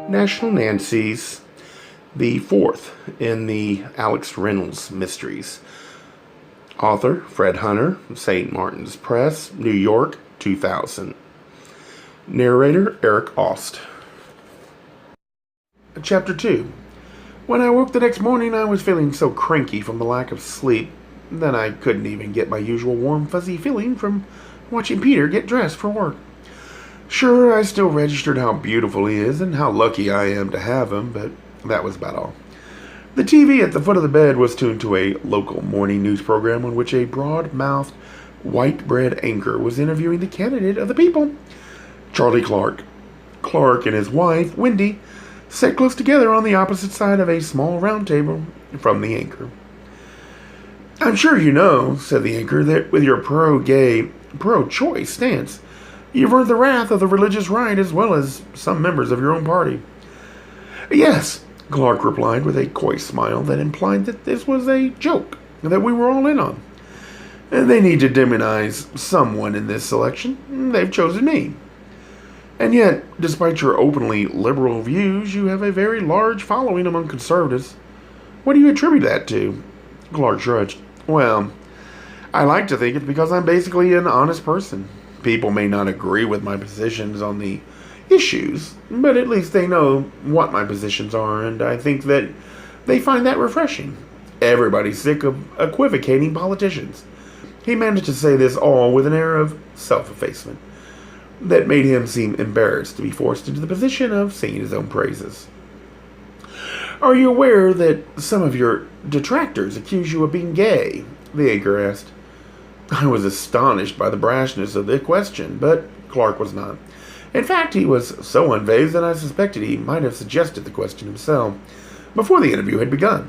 National Nancy's, the fourth in the Alex Reynolds Mysteries. Author Fred Hunter, St. Martin's Press, New York, 2000. Narrator Eric Aust. Chapter 2. When I woke the next morning, I was feeling so cranky from the lack of sleep that I couldn't even get my usual warm, fuzzy feeling from watching Peter get dressed for work. Sure, I still registered how beautiful he is and how lucky I am to have him, but that was about all. The TV at the foot of the bed was tuned to a local morning news program on which a broad-mouthed, white-bread anchor was interviewing the candidate of the people, Charlie Clark. Clark and his wife, Wendy, sat close together on the opposite side of a small round table from the anchor. "I'm sure you know," said the anchor, "that with your pro-gay, pro-choice stance, you've earned the wrath of the religious right as well as some members of your own party." "Yes," Clark replied with a coy smile that implied that this was a joke that we were all in on. "They need to demonize someone in this election. They've chosen me. And yet, despite your openly liberal views, you have a very large following among conservatives. What do you attribute that to?" Clark shrugged. "Well, I like to think it's because I'm basically an honest person. People may not agree with my positions on the issues, but at least they know what my positions are, and I think that they find that refreshing. Everybody's sick of equivocating politicians." He managed to say this all with an air of self-effacement that made him seem embarrassed to be forced into the position of singing his own praises. "Are you aware that some of your detractors accuse you of being gay?" the anchor asked. I was astonished by the brashness of the question, but Clark was not. In fact, he was so unfazed that I suspected he might have suggested the question himself before the interview had begun.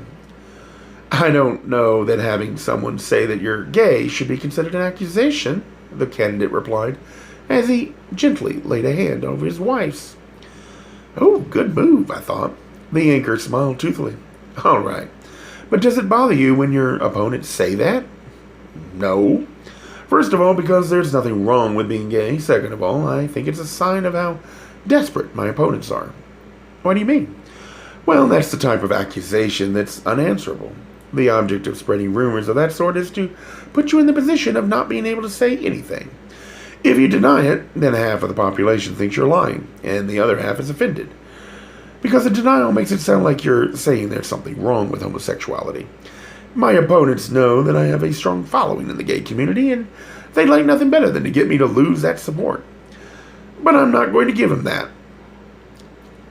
"I don't know that having someone say that you're gay should be considered an accusation," the candidate replied, as he gently laid a hand over his wife's. "Oh, good move," I thought. The anchor smiled toothily. "All right. But does it bother you when your opponents say that?" "No. First of all, because there's nothing wrong with being gay. Second of all, I think it's a sign of how desperate my opponents are." "What do you mean?" "Well, that's the type of accusation that's unanswerable. The object of spreading rumors of that sort is to put you in the position of not being able to say anything. If you deny it, then half of the population thinks you're lying, and the other half is offended. Because the denial makes it sound like you're saying there's something wrong with homosexuality. My opponents know that I have a strong following in the gay community, and they'd like nothing better than to get me to lose that support. But I'm not going to give them that."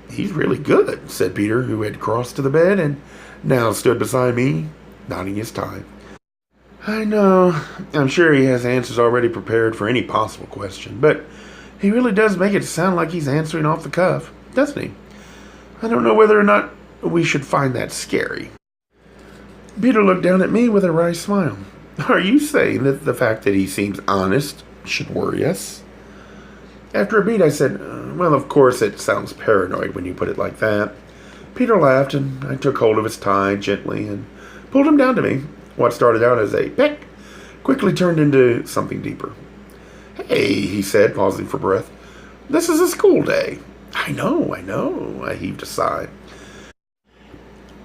"He's really good," said Peter, who had crossed to the bed and now stood beside me, nodding his tie. "I know. I'm sure he has answers already prepared for any possible question, but he really does make it sound like he's answering off the cuff, doesn't he? I don't know whether or not we should find that scary." Peter looked down at me with a wry smile. "Are you saying that the fact that he seems honest should worry us?" After a beat, I said, "Well, of course it sounds paranoid when you put it like that." Peter laughed, and I took hold of his tie gently and pulled him down to me. What started out as a peck quickly turned into something deeper. "Hey," he said, pausing for breath. "This is a school day." I know, I heaved a sigh.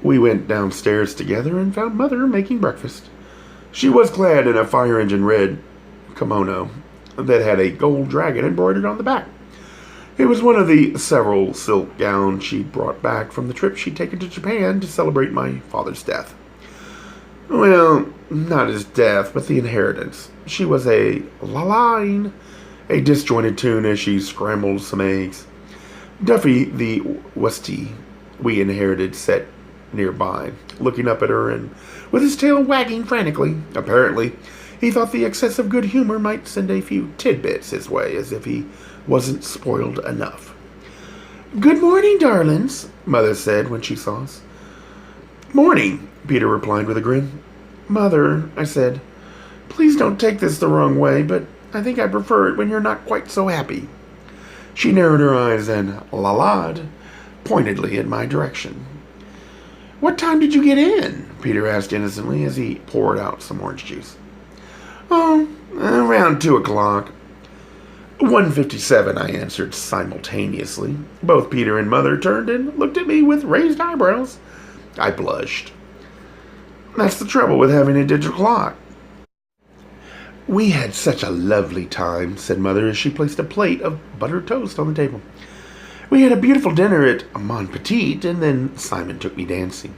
We went downstairs together and found Mother making breakfast. She was clad in a fire engine red kimono that had a gold dragon embroidered on the back. It was one of the several silk gowns she'd brought back from the trip she'd taken to Japan to celebrate my father's death. Well, not his death, but the inheritance. She was a line, a disjointed tune as she scrambled some eggs. Duffy, the Westie we inherited, sat nearby, looking up at her and with his tail wagging frantically. Apparently, he thought the excessive good humor might send a few tidbits his way, as if he wasn't spoiled enough. "Good morning, darlings," Mother said when she saw us. "Morning," Peter replied with a grin. "Mother," I said, "please don't take this the wrong way, but I think I prefer it when you're not quite so happy." She narrowed her eyes and la-la'd pointedly in my direction. "What time did you get in?" Peter asked innocently as he poured out some orange juice. "Oh, around 2 o'clock. 157, I answered simultaneously. Both Peter and Mother turned and looked at me with raised eyebrows. I blushed. That's the trouble with having a digital clock. We had such a lovely time, said Mother as she placed a plate of buttered toast on the table. We had a beautiful dinner at Mon Petit, and then Simon took me dancing.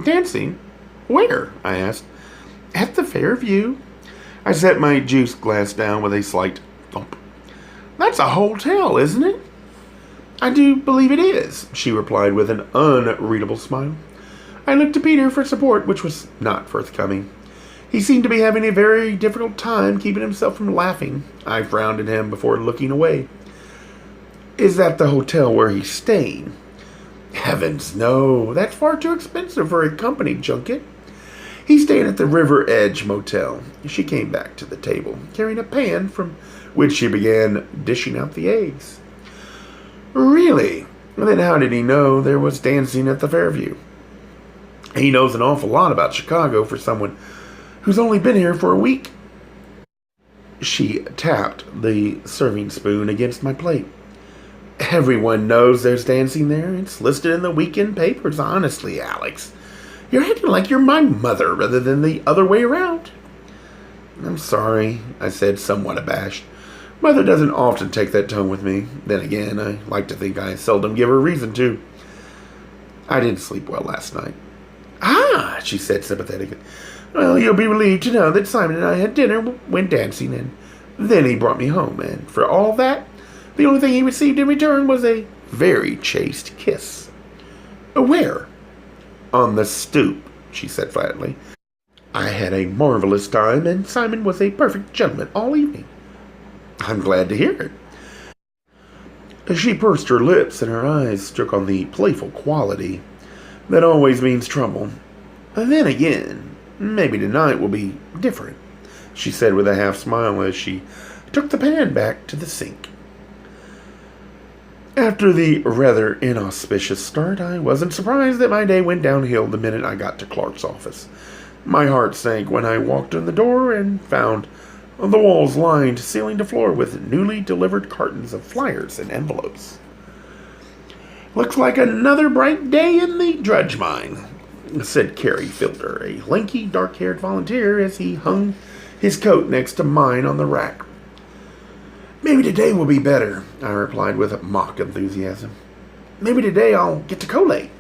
Dancing? Where? I asked. At the Fairview. I set my juice glass down with a slight thump. That's a hotel, isn't it? I do believe it is, she replied with an unreadable smile. I looked to Peter for support, which was not forthcoming. He seemed to be having a very difficult time keeping himself from laughing. I frowned at him before looking away. Is that the hotel where he's staying? Heavens, no. That's far too expensive for a company junket. He's staying at the River Edge Motel. She came back to the table, carrying a pan from which she began dishing out the eggs. Really? Then how did he know there was dancing at the Fairview? He knows an awful lot about Chicago for someone who's only been here for a week. She tapped the serving spoon against my plate. Everyone knows there's dancing there. It's listed in the weekend papers. Honestly, Alex, you're acting like you're my mother rather than the other way around. I'm sorry, I said, somewhat abashed. Mother doesn't often take that tone with me. Then again, I like to think I seldom give her reason to. I didn't sleep well last night. Ah, she said sympathetically. Well, you'll be relieved to know that Simon and I had dinner, went dancing, and then he brought me home. And for all that, the only thing he received in return was a very chaste kiss. Where? On the stoop, she said flatly. I had a marvelous time, and Simon was a perfect gentleman all evening. I'm glad to hear it. She pursed her lips, and her eyes struck on the playful quality that always means trouble. Then again, maybe tonight will be different, she said with a half smile as she took the pan back to the sink. After the rather inauspicious start, I wasn't surprised that my day went downhill the minute I got to Clark's office. My heart sank when I walked in the door and found the walls lined ceiling to floor with newly delivered cartons of flyers and envelopes. Looks like another bright day in the drudge mine, said Carrie Filter, a lanky, dark-haired volunteer, as he hung his coat next to mine on the rack. Maybe today will be better, I replied with mock enthusiasm. Maybe today I'll get to collate.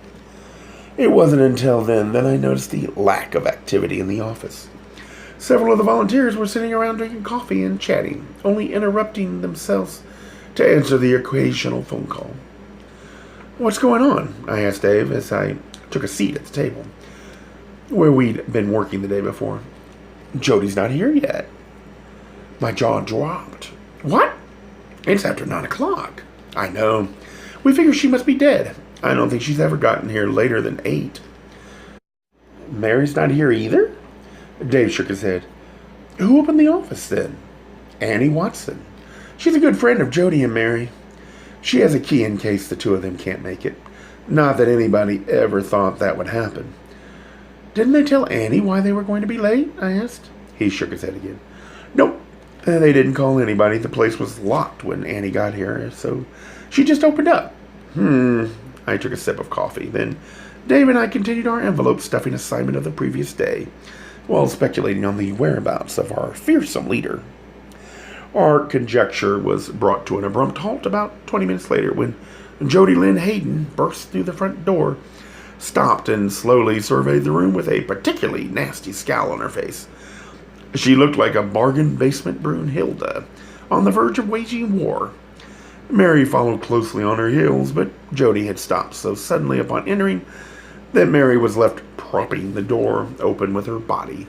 It wasn't until then that I noticed the lack of activity in the office. Several of the volunteers were sitting around drinking coffee and chatting, only interrupting themselves to answer the occasional phone call. What's going on? I asked Dave as I took a seat at the table, where we'd been working the day before. Jody's not here yet. My jaw dropped. What? It's after 9 o'clock. I know. We figure she must be dead. I don't think she's ever gotten here later than 8. Mary's not here either? Dave shook his head. Who opened the office then? Annie Watson. She's a good friend of Jody and Mary. She has a key in case the two of them can't make it. Not that anybody ever thought that would happen. Didn't they tell Annie why they were going to be late? I asked. He shook his head again. Nope. They didn't call anybody. The place was locked when Annie got here, so she just opened up. I took a sip of coffee. Then Dave and I continued our envelope stuffing assignment of the previous day, while speculating on the whereabouts of our fearsome leader. Our conjecture was brought to an abrupt halt about 20 minutes later when Jody Lynn Hayden burst through the front door, stopped, and slowly surveyed the room with a particularly nasty scowl on her face. She looked like a bargain basement Brunhilde, on the verge of waging war. Mary followed closely on her heels, but Jody had stopped so suddenly upon entering that Mary was left propping the door open with her body,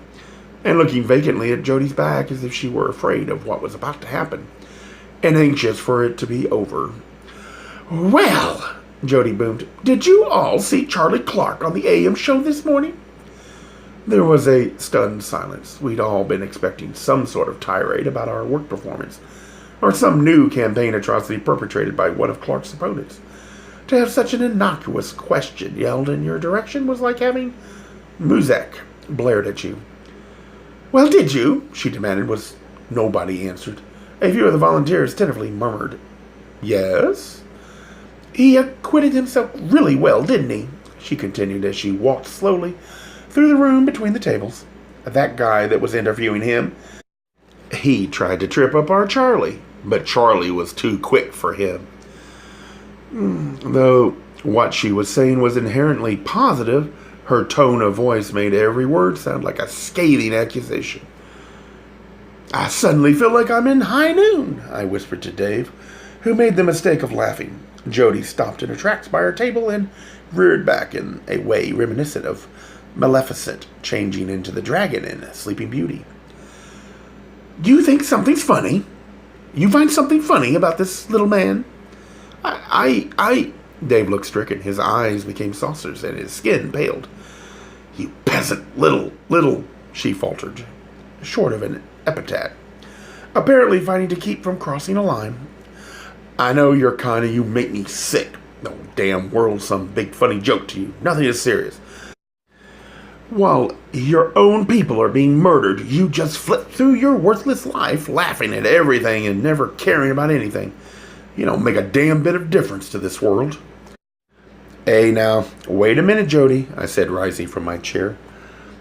and looking vacantly at Jody's back as if she were afraid of what was about to happen, and anxious for it to be over. Well, Jody boomed, did you all see Charlie Clark on the AM show this morning? There was a stunned silence. We'd all been expecting some sort of tirade about our work performance, or some new campaign atrocity perpetrated by one of Clark's opponents. To have such an innocuous question yelled in your direction was like having Muzak blared at you. Well, did you? She demanded, was nobody answered. A few of the volunteers tentatively murmured, "Yes?" "He acquitted himself really well, didn't he?" she continued as she walked slowly through the room between the tables. "That guy that was interviewing him, he tried to trip up our Charlie, but Charlie was too quick for him." Though what she was saying was inherently positive, her tone of voice made every word sound like a scathing accusation. "I suddenly feel like I'm in high noon," I whispered to Dave, who made the mistake of laughing. Jody stopped in her tracks by her table and reared back in a way reminiscent of Maleficent changing into the dragon in Sleeping Beauty. "Do you think something's funny? You find something funny about this little man?" I. Dave looked stricken. His eyes became saucers and his skin paled. "You peasant, little," she faltered, short of an epithet, apparently fighting to keep from crossing a line. "I know you're kind of, you make me sick. No damn world's some big funny joke to you. Nothing is serious. While your own people are being murdered, you just flip through your worthless life laughing at everything and never caring about anything. You don't make a damn bit of difference to this world." "Hey, now, wait a minute, Jody," I said, rising from my chair.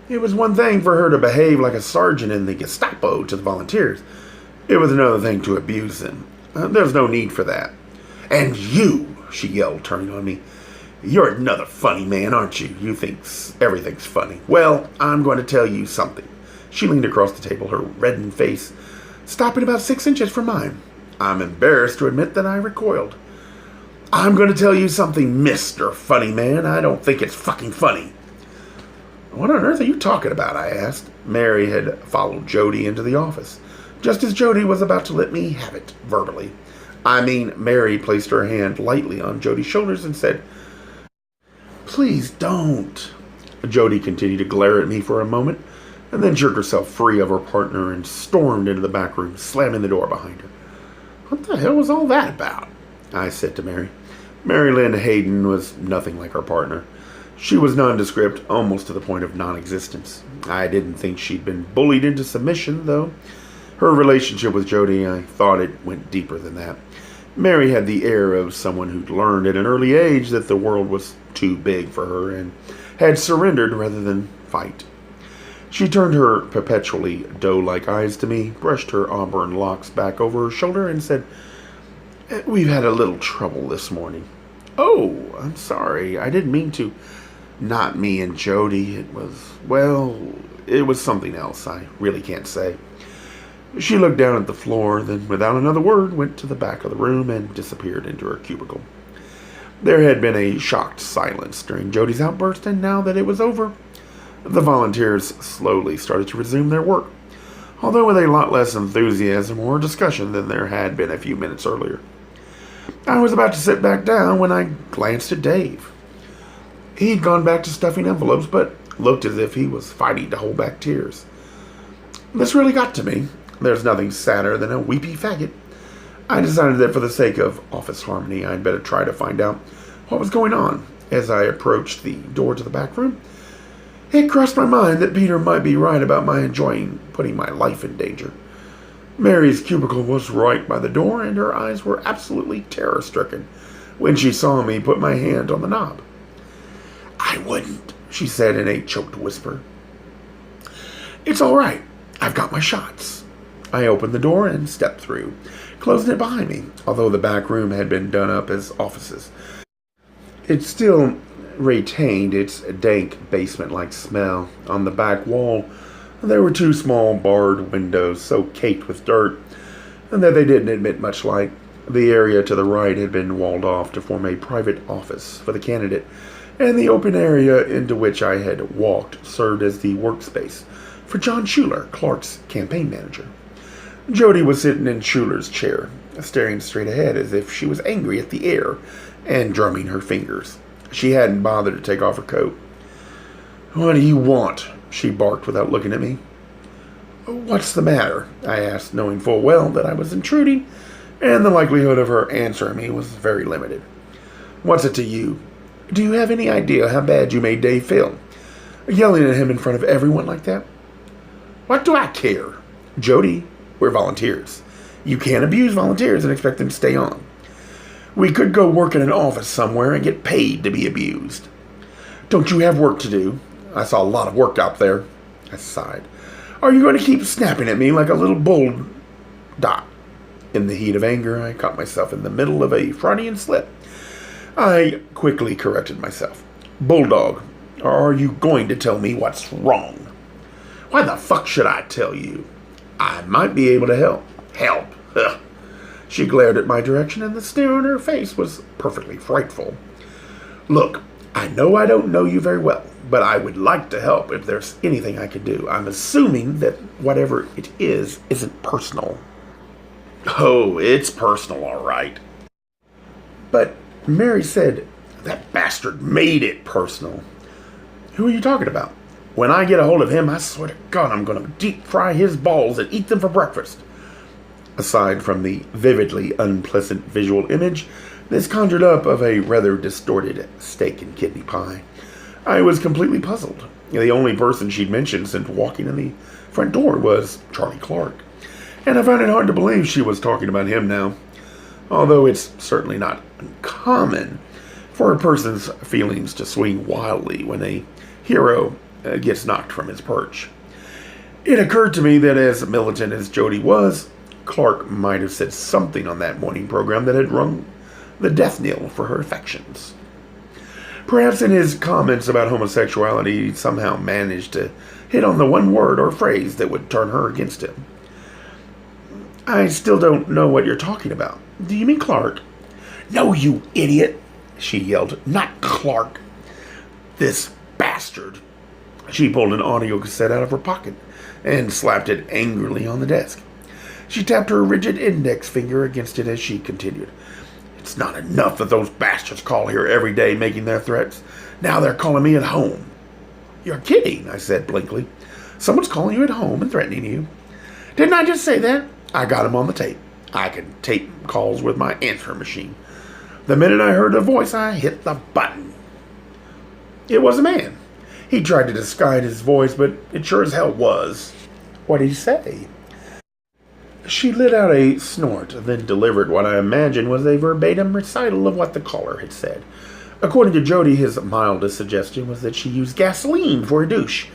It was one thing for her to behave like a sergeant in the Gestapo to the volunteers. It was another thing to abuse them. There's no need for that. "And you," she yelled, turning on me, "you're another funny man, aren't you? You think everything's funny. Well, I'm going to tell you something." She leaned across the table, her reddened face stopping about 6 inches from mine. I'm embarrassed to admit that I recoiled. "I'm going to tell you something, Mr. Funny Man. I don't think it's fucking funny." "What on earth are you talking about?" I asked. Mary had followed Jody into the office, just as Jody was about to let me have it verbally. Mary placed her hand lightly on Jody's shoulders and said, "Please don't." Jody continued to glare at me for a moment, and then jerked herself free of her partner and stormed into the back room, slamming the door behind her. "What the hell was all that about?" I said to Mary. Mary Lynn Hayden was nothing like her partner. She was nondescript, almost to the point of non-existence. I didn't think she'd been bullied into submission, though. Her relationship with Jody, I thought it went deeper than that. Mary had the air of someone who'd learned at an early age that the world was too big for her and had surrendered rather than fight. She turned her perpetually doe-like eyes to me, brushed her auburn locks back over her shoulder, and said, "We've had a little trouble this morning." "Oh, I'm sorry. I didn't mean to." "Not me and Jody. It was something else. I really can't say." She looked down at the floor, then without another word went to the back of the room and disappeared into her cubicle. There had been a shocked silence during Jody's outburst, and now that it was over, the volunteers slowly started to resume their work, although with a lot less enthusiasm or discussion than there had been a few minutes earlier. I was about to sit back down when I glanced at Dave. He'd gone back to stuffing envelopes, but looked as if he was fighting to hold back tears. This really got to me. There's nothing sadder than a weepy faggot. I decided that for the sake of office harmony, I'd better try to find out what was going on. As I approached the door to the back room, it crossed my mind that Peter might be right about my enjoying putting my life in danger. Mary's cubicle was right by the door, and her eyes were absolutely terror-stricken when she saw me put my hand on the knob. "I wouldn't," she said in a choked whisper. "It's all right. I've got my shots." I opened the door and stepped through, closing it behind me, although the back room had been done up as offices. It still retained its dank basement-like smell. On the back wall, there were 2 small barred windows so caked with dirt that they didn't admit much light. The area to the right had been walled off to form a private office for the candidate, and the open area into which I had walked served as the workspace for John Schuler, Clark's campaign manager. Jody was sitting in Schuler's chair, staring straight ahead as if she was angry at the air and drumming her fingers. She hadn't bothered to take off her coat. "What do you want?" she barked without looking at me. "What's the matter?" I asked, knowing full well that I was intruding, and the likelihood of her answering me was very limited. "What's it to you? Do you have any idea how bad you made Dave feel? Yelling at him in front of everyone like that?" "What do I care? Jody, we're volunteers. You can't abuse volunteers and expect them to stay on. We could go work in an office somewhere and get paid to be abused. Don't you have work to do? I saw a lot of work out there. I sighed. Are you going to keep snapping at me like a little bull dot? In the heat of anger, I caught myself in the middle of a Freudian slip. I quickly corrected myself. Bulldog, are you going to tell me what's wrong? Why the fuck should I tell you? I might be able to help. Help? Ugh. She glared at my direction, and the stare on her face was perfectly frightful. Look, I know I don't know you very well, but I would like to help if there's anything I could do. I'm assuming that whatever it is isn't personal. Oh, it's personal, all right. But Mary said, that bastard made it personal. Who are you talking about? When I get a hold of him, I swear to God, I'm going to deep fry his balls and eat them for breakfast. Aside from the vividly unpleasant visual image, this conjured up of a rather distorted steak and kidney pie. I was completely puzzled. The only person she'd mentioned since walking in the front door was Charlie Clark, and I found it hard to believe she was talking about him now, although it's certainly not uncommon for a person's feelings to swing wildly when a hero gets knocked from his perch. It occurred to me that as militant as Jody was, Clark might have said something on that morning program that had rung the death knell for her affections. Perhaps in his comments about homosexuality, he somehow managed to hit on the one word or phrase that would turn her against him. I still don't know what you're talking about. Do you mean Clark? No, you idiot, she yelled. Not Clark. This bastard. She pulled an audio cassette out of her pocket and slapped it angrily on the desk. She tapped her rigid index finger against it as she continued. It's not enough that those bastards call here every day making their threats. Now they're calling me at home. You're kidding, I said blankly. Someone's calling you at home and threatening you. Didn't I just say that? I got him on the tape. I can tape calls with my answering machine. The minute I heard a voice, I hit the button. It was a man. He tried to disguise his voice, but it sure as hell was. What did he say? She let out a snort, then delivered what I imagined was a verbatim recital of what the caller had said. According to Jody, his mildest suggestion was that she use gasoline for a douche,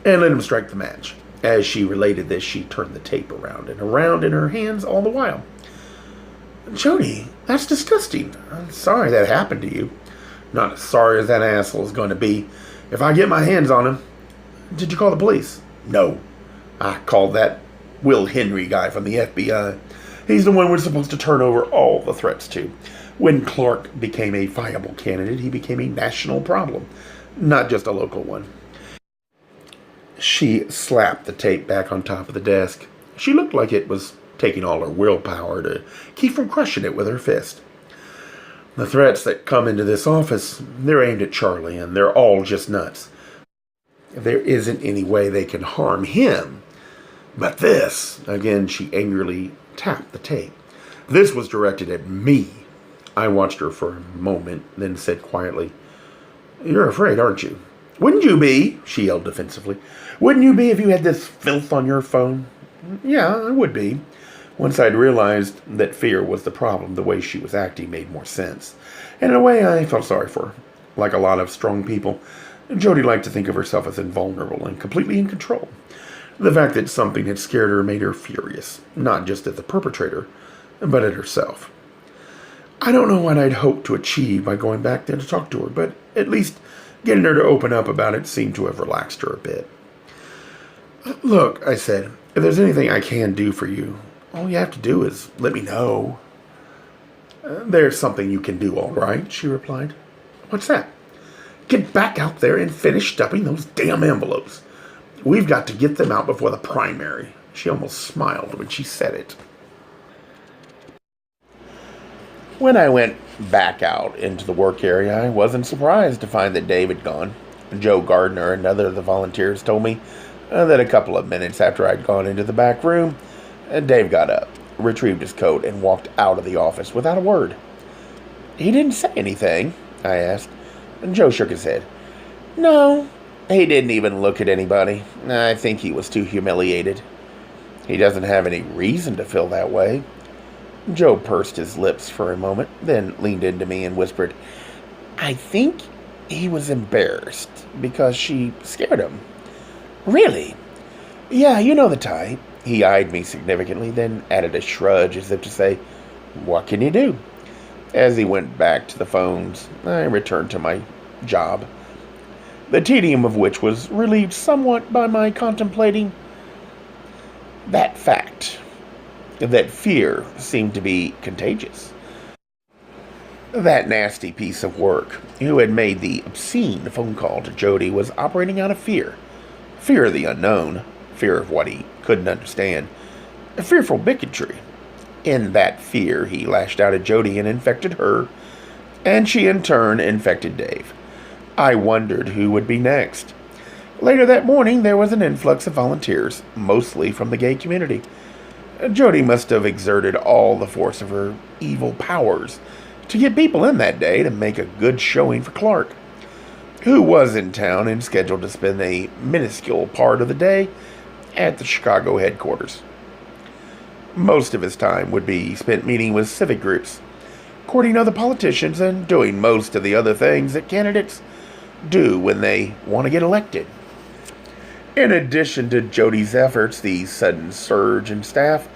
and let him strike the match. As she related this, she turned the tape around and around in her hands all the while. Jody, that's disgusting. I'm sorry that happened to you. Not as sorry as that asshole is going to be if I get my hands on him. Did you call the police? No. I called that Will Henry guy from the FBI. He's the one we're supposed to turn over all the threats to. When Clark became a viable candidate, he became a national problem, not just a local one. She slapped the tape back on top of the desk. She looked like it was taking all her willpower to keep from crushing it with her fist. The threats that come into this office, they're aimed at Charlie, and they're all just nuts. There isn't any way they can harm him. But this, again, she angrily tapped the tape. This was directed at me. I watched her for a moment, then said quietly, You're afraid, aren't you? Wouldn't you be? She yelled defensively. Wouldn't you be if you had this filth on your phone? Yeah, I would be. Once I'd realized that fear was the problem, the way she was acting made more sense. And in a way, I felt sorry for her. Like a lot of strong people, Jody liked to think of herself as invulnerable and completely in control. The fact that something had scared her made her furious, not just at the perpetrator, but at herself. I don't know what I'd hoped to achieve by going back there to talk to her, but at least getting her to open up about it seemed to have relaxed her a bit. Look, I said, if there's anything I can do for you, all you have to do is let me know. There's something you can do, all right, she replied. What's that? Get back out there and finish stuffing those damn envelopes. We've got to get them out before the primary. She almost smiled when she said it. When I went back out into the work area, I wasn't surprised to find that Dave had gone. Joe Gardner and other of the volunteers told me that a couple of minutes after I'd gone into the back room, Dave got up, retrieved his coat, and walked out of the office without a word. He didn't say anything, I asked, and Joe shook his head. No, he didn't even look at anybody. I think he was too humiliated. He doesn't have any reason to feel that way. Joe pursed his lips for a moment, then leaned into me and whispered, I think he was embarrassed because she scared him. Really? Yeah, you know the type. He eyed me significantly, then added a shrug as if to say, what can you do? As he went back to the phones, I returned to my job, the tedium of which was relieved somewhat by my contemplating that fact that fear seemed to be contagious. That nasty piece of work, who had made the obscene phone call to Jody, was operating out of fear. Fear of the unknown, fear of what he couldn't understand, a fearful bigotry. In that fear, he lashed out at Jody and infected her, and she in turn infected Dave. I wondered who would be next. Later that morning, there was an influx of volunteers, mostly from the gay community. Jody must have exerted all the force of her evil powers to get people in that day to make a good showing for Clark, who was in town and scheduled to spend a minuscule part of the day at the Chicago headquarters. Most of his time would be spent meeting with civic groups, courting other politicians, and doing most of the other things that candidates do when they want to get elected. In addition to Jody's efforts, the sudden surge in staff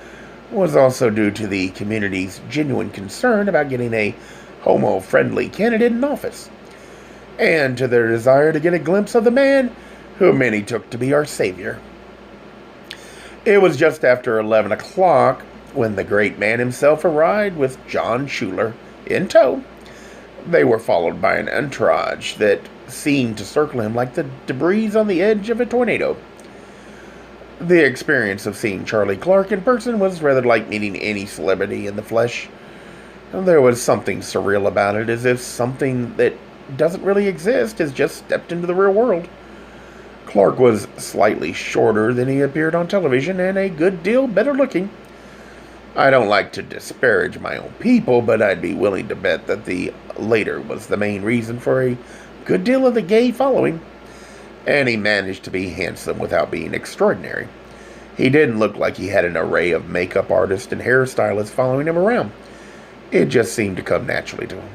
was also due to the community's genuine concern about getting a homo-friendly candidate in office, and to their desire to get a glimpse of the man who many took to be our savior. It was just after 11 o'clock when the great man himself arrived with John Schuler in tow. They were followed by an entourage that seemed to circle him like the debris on the edge of a tornado. The experience of seeing Charlie Clark in person was rather like meeting any celebrity in the flesh. There was something surreal about it, as if something that doesn't really exist has just stepped into the real world. Clark was slightly shorter than he appeared on television and a good deal better looking. I don't like to disparage my own people, but I'd be willing to bet that the later was the main reason for a good deal of the gay following. And he managed to be handsome without being extraordinary. He didn't look like he had an array of makeup artists and hairstylists following him around. It just seemed to come naturally to him.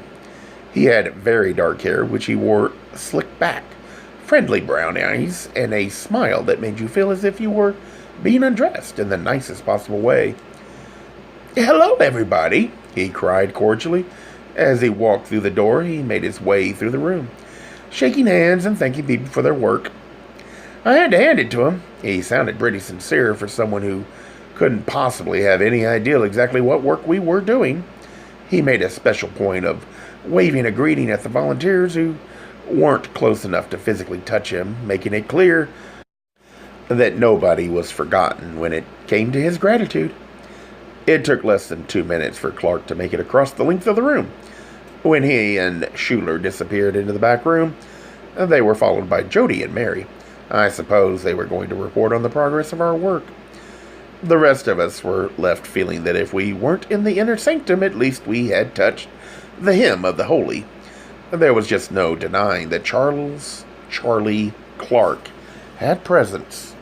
He had very dark hair, which he wore slicked back, friendly brown eyes, and a smile that made you feel as if you were being undressed in the nicest possible way. "Hello, everybody," he cried cordially. As he walked through the door, he made his way through the room, shaking hands and thanking people for their work. I had to hand it to him. He sounded pretty sincere for someone who couldn't possibly have any idea exactly what work we were doing. He made a special point of waving a greeting at the volunteers who weren't close enough to physically touch him, making it clear that nobody was forgotten when it came to his gratitude. It took less than 2 minutes for Clark to make it across the length of the room. When he and Schuler disappeared into the back room, they were followed by Jody and Mary. I suppose they were going to report on the progress of our work. The rest of us were left feeling that if we weren't in the inner sanctum, at least we had touched the hem of the holy. There was just no denying that Charlie Clark had presence.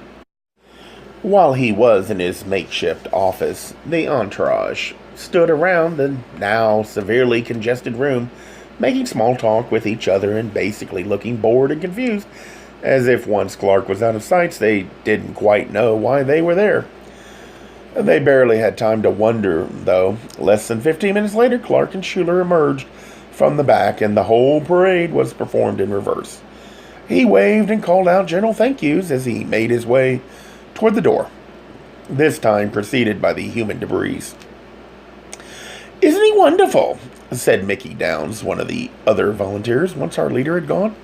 While he was in his makeshift office, the entourage stood around the now severely congested room, making small talk with each other and basically looking bored and confused, as if once Clark was out of sight, they didn't quite know why they were there. They barely had time to wonder, though. Less than 15 minutes later, Clark and Schuler emerged from the back, and the whole parade was performed in reverse. He waved and called out general thank yous as he made his way toward the door, this time preceded by the human debris. "Isn't he wonderful?" said Mickey Downs, one of the other volunteers, once our leader had gone.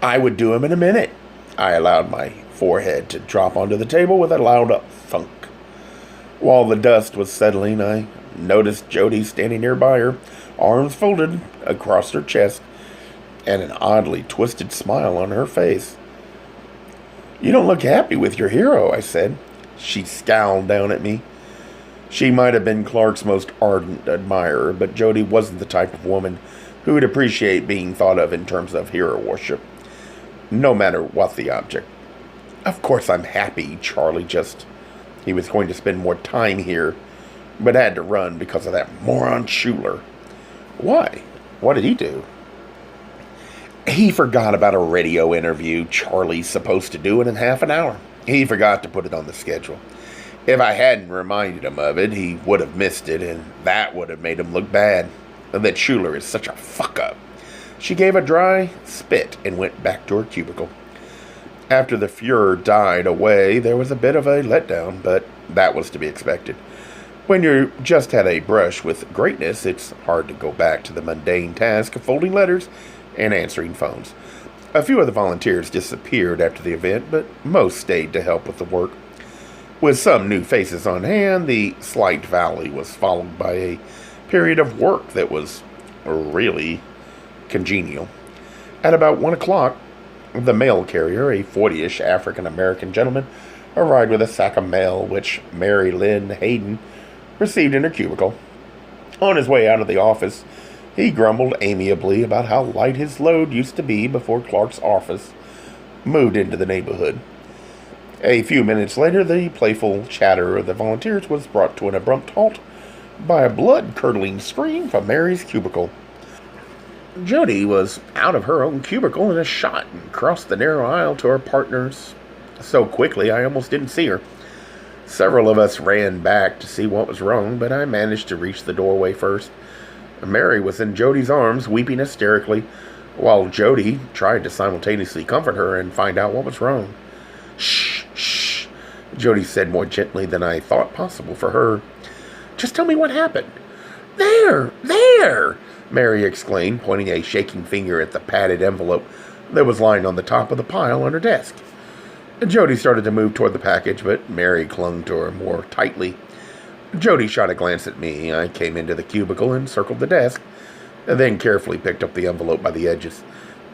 "I would do him in a minute." I allowed my forehead to drop onto the table with a loud thunk. While the dust was settling, I noticed Jody standing nearby her, arms folded across her chest, and an oddly twisted smile on her face. "You don't look happy with your hero," I said. She scowled down at me. She might have been Clark's most ardent admirer, but Jody wasn't the type of woman who would appreciate being thought of in terms of hero worship, no matter what the object. "Of course I'm happy," Charlie just He was going to spend more time here, but had to run because of that moron Schuler. Why? What did he do? He forgot about a radio interview Charlie's supposed to do it in half an hour. He forgot to put it on the schedule. If I hadn't reminded him of it, he would have missed it, and that would have made him look bad. That Schuler is such a fuck-up. She gave a dry spit and went back to her cubicle. After the furor died away, there was a bit of a letdown, but that was to be expected. When you just had a brush with greatness, it's hard to go back to the mundane task of folding letters and answering phones. A few of the volunteers disappeared after the event, but most stayed to help with the work. With some new faces on hand, the slight valley was followed by a period of work that was really congenial. At about 1 o'clock, the mail carrier, a 40-ish African-American gentleman, arrived with a sack of mail which Mary Lynn Hayden received in her cubicle. On his way out of the office, he grumbled amiably about how light his load used to be before Clark's office moved into the neighborhood. A few minutes later, the playful chatter of the volunteers was brought to an abrupt halt by a blood-curdling scream from Mary's cubicle. Jody was out of her own cubicle in a shot and crossed the narrow aisle to her partner's so quickly I almost didn't see her. Several of us ran back to see what was wrong, but I managed to reach the doorway first. Mary was in Jody's arms, weeping hysterically, while Jody tried to simultaneously comfort her and find out what was wrong. "Shh, shh," Jody said more gently than I thought possible for her. "Just tell me what happened." There, Mary exclaimed, pointing a shaking finger at the padded envelope that was lying on the top of the pile on her desk. Jody started to move toward the package, but Mary clung to her more tightly. Jody shot a glance at me. I came into the cubicle and circled the desk, and then carefully picked up the envelope by the edges.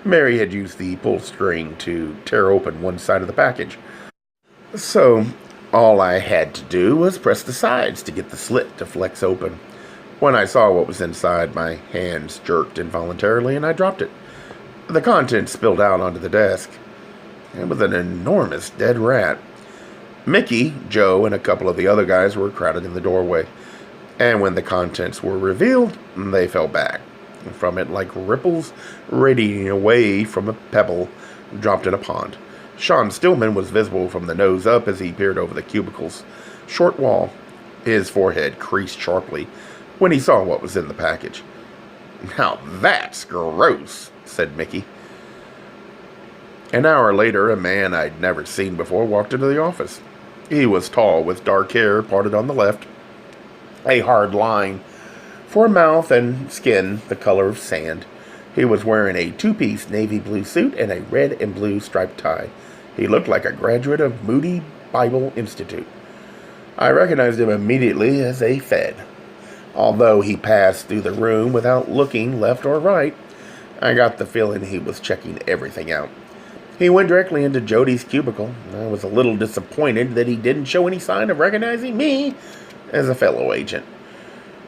Mary had used the pull string to tear open one side of the package. So, all I had to do was press the sides to get the slit to flex open. When I saw what was inside, my hands jerked involuntarily, and I dropped it. The contents spilled out onto the desk. It was an enormous dead rat. Mickey, Joe, and a couple of the other guys were crowded in the doorway, and when the contents were revealed, they fell back from it like ripples radiating away from a pebble dropped in a pond. Sean Stillman was visible from the nose up as he peered over the cubicle's short wall. His forehead creased sharply when he saw what was in the package. "Now that's gross," said Mickey. An hour later, a man I'd never seen before walked into the office. He was tall, with dark hair parted on the left, a hard line for a mouth, and skin the color of sand. He was wearing a two-piece navy blue suit and a red and blue striped tie. He looked like a graduate of Moody Bible Institute. I recognized him immediately as a Fed. Although he passed through the room without looking left or right, I got the feeling he was checking everything out. He went directly into Jody's cubicle. I was a little disappointed that he didn't show any sign of recognizing me as a fellow agent.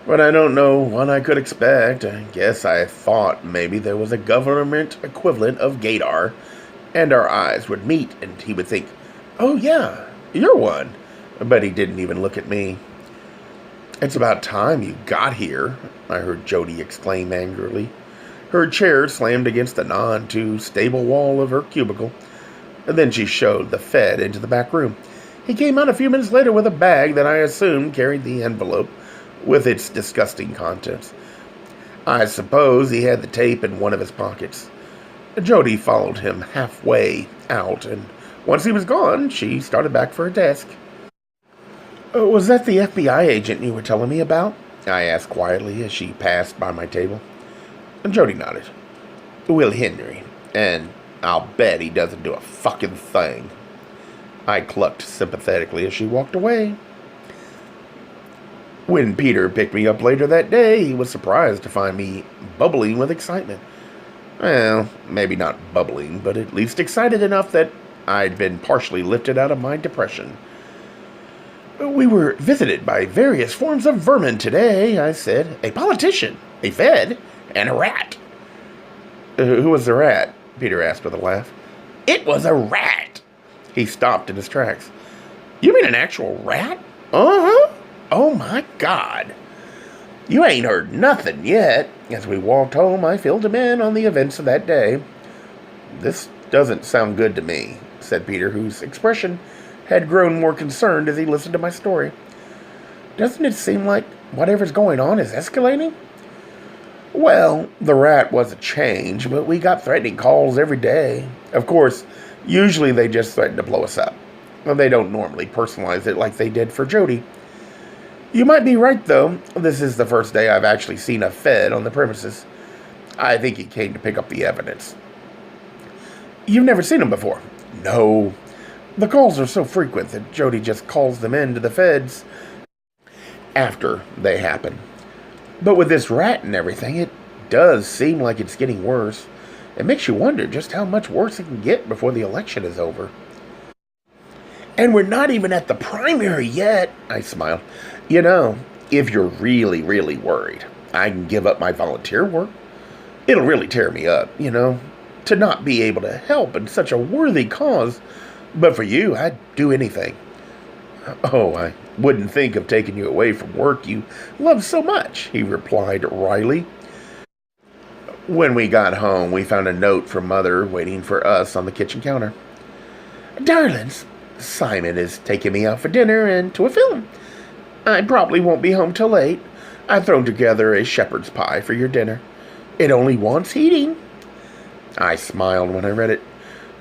But I don't know what I could expect. I guess I thought maybe there was a government equivalent of Gaydar, and our eyes would meet, and he would think, "Oh yeah, you're one." But he didn't even look at me. "It's about time you got here," I heard Jody exclaim angrily. Her chair slammed against the none-too-stable wall of her cubicle, and then she showed the Fed into the back room. He came out a few minutes later with a bag that I assumed carried the envelope with its disgusting contents. I suppose he had the tape in one of his pockets. Jody followed him halfway out, and once he was gone, she started back for her desk. "Was that the FBI agent you were telling me about?" I asked quietly as she passed by my table. Jody nodded. "Will Henry, and I'll bet he doesn't do a fucking thing." I clucked sympathetically as she walked away. When Peter picked me up later that day, he was surprised to find me bubbling with excitement. Well, maybe not bubbling, but at least excited enough that I'd been partially lifted out of my depression. "We were visited by various forms of vermin today," I said. "A politician, a Fed, and a rat." Who was the rat?" Peter asked with a laugh. "It was a rat." He stopped in his tracks. You mean an actual rat? Uh-huh. Oh, my God. You ain't heard nothing yet. As we walked home, I filled him in on the events of that day. This doesn't sound good to me, said Peter, whose expression had grown more concerned as he listened to my story. Doesn't it seem like whatever's going on is escalating? Well, the rat was a change, but we got threatening calls every day. Of course, usually they just threaten to blow us up. Well, they don't normally personalize it like they did for Jody. You might be right, though. This is the first day I've actually seen a Fed on the premises. I think he came to pick up the evidence. You've never seen him before? No. The calls are so frequent that Jody just calls them in to the Feds after they happen. But with this rat and everything, it does seem like it's getting worse. It makes you wonder just how much worse it can get before the election is over. And we're not even at the primary yet, I smiled. You know, if you're really, really worried, I can give up my volunteer work. It'll really tear me up, to not be able to help in such a worthy cause. But for you, I'd do anything. Oh, I wouldn't think of taking you away from work you love so much, he replied wryly. When we got home, we found a note from Mother waiting for us on the kitchen counter. Darlings, Simon is taking me out for dinner and to a film. I probably won't be home till late. I've thrown together a shepherd's pie for your dinner. It only wants heating. I smiled when I read it.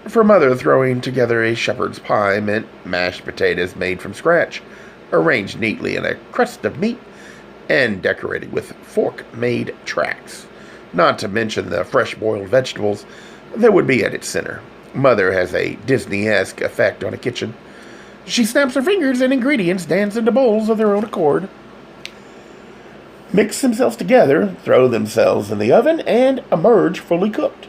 For Mother, throwing together a shepherd's pie meant mashed potatoes made from scratch, arranged neatly in a crust of meat, and decorated with fork-made tracks, not to mention the fresh-boiled vegetables that would be at its center. Mother has a Disney-esque effect on a kitchen. She snaps her fingers and ingredients dance into bowls of their own accord, mix themselves together, throw themselves in the oven, and emerge fully cooked.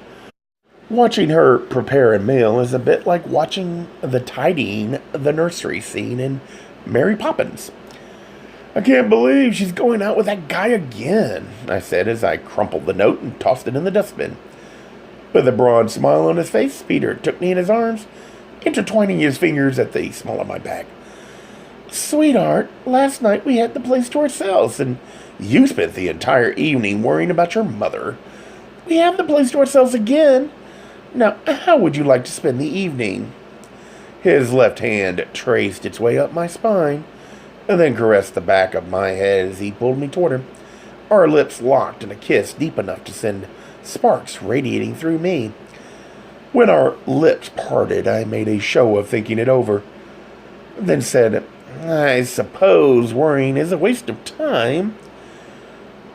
Watching her prepare a meal is a bit like watching the tidying the nursery scene in Mary Poppins. I can't believe she's going out with that guy again, I said as I crumpled the note and tossed it in the dustbin. With a broad smile on his face, Peter took me in his arms, intertwining his fingers at the small of my back. Sweetheart, last night we had the place to ourselves, and you spent the entire evening worrying about your mother. We have the place to ourselves again. Now, how would you like to spend the evening? His left hand traced its way up my spine, and then caressed the back of my head as he pulled me toward him. Our lips locked in a kiss deep enough to send sparks radiating through me. When our lips parted, I made a show of thinking it over, then said, I suppose worrying is a waste of time.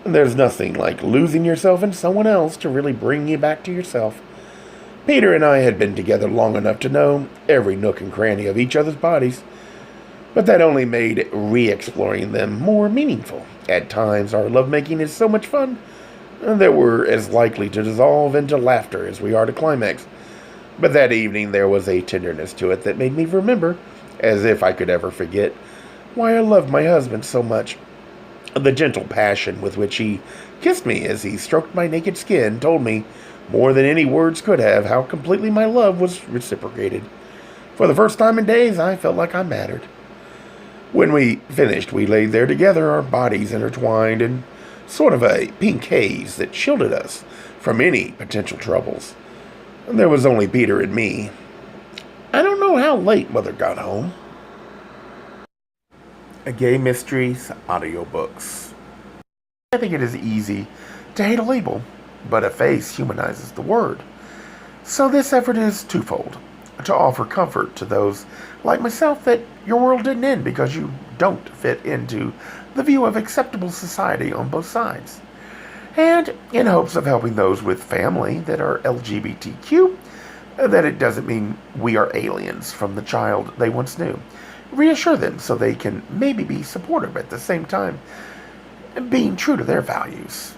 There's nothing like losing yourself in someone else to really bring you back to yourself. Peter and I had been together long enough to know every nook and cranny of each other's bodies, but that only made re-exploring them more meaningful. At times, our lovemaking is so much fun that we're as likely to dissolve into laughter as we are to climax. But that evening, there was a tenderness to it that made me remember, as if I could ever forget, why I loved my husband so much. The gentle passion with which he kissed me as he stroked my naked skin told me, more than any words could have, how completely my love was reciprocated. For the first time in days, I felt like I mattered. When we finished, we laid there together, our bodies intertwined in sort of a pink haze that shielded us from any potential troubles. There was only Peter and me. I don't know how late Mother got home. A Gay Mysteries audiobooks. I think it is easy to hate a label, but a face humanizes the word. So this effort is twofold. To offer comfort to those like myself that your world didn't end because you don't fit into the view of acceptable society on both sides. And in hopes of helping those with family that are LGBTQ, that it doesn't mean we are aliens from the child they once knew. Reassure them so they can maybe be supportive at the same time, being true to their values.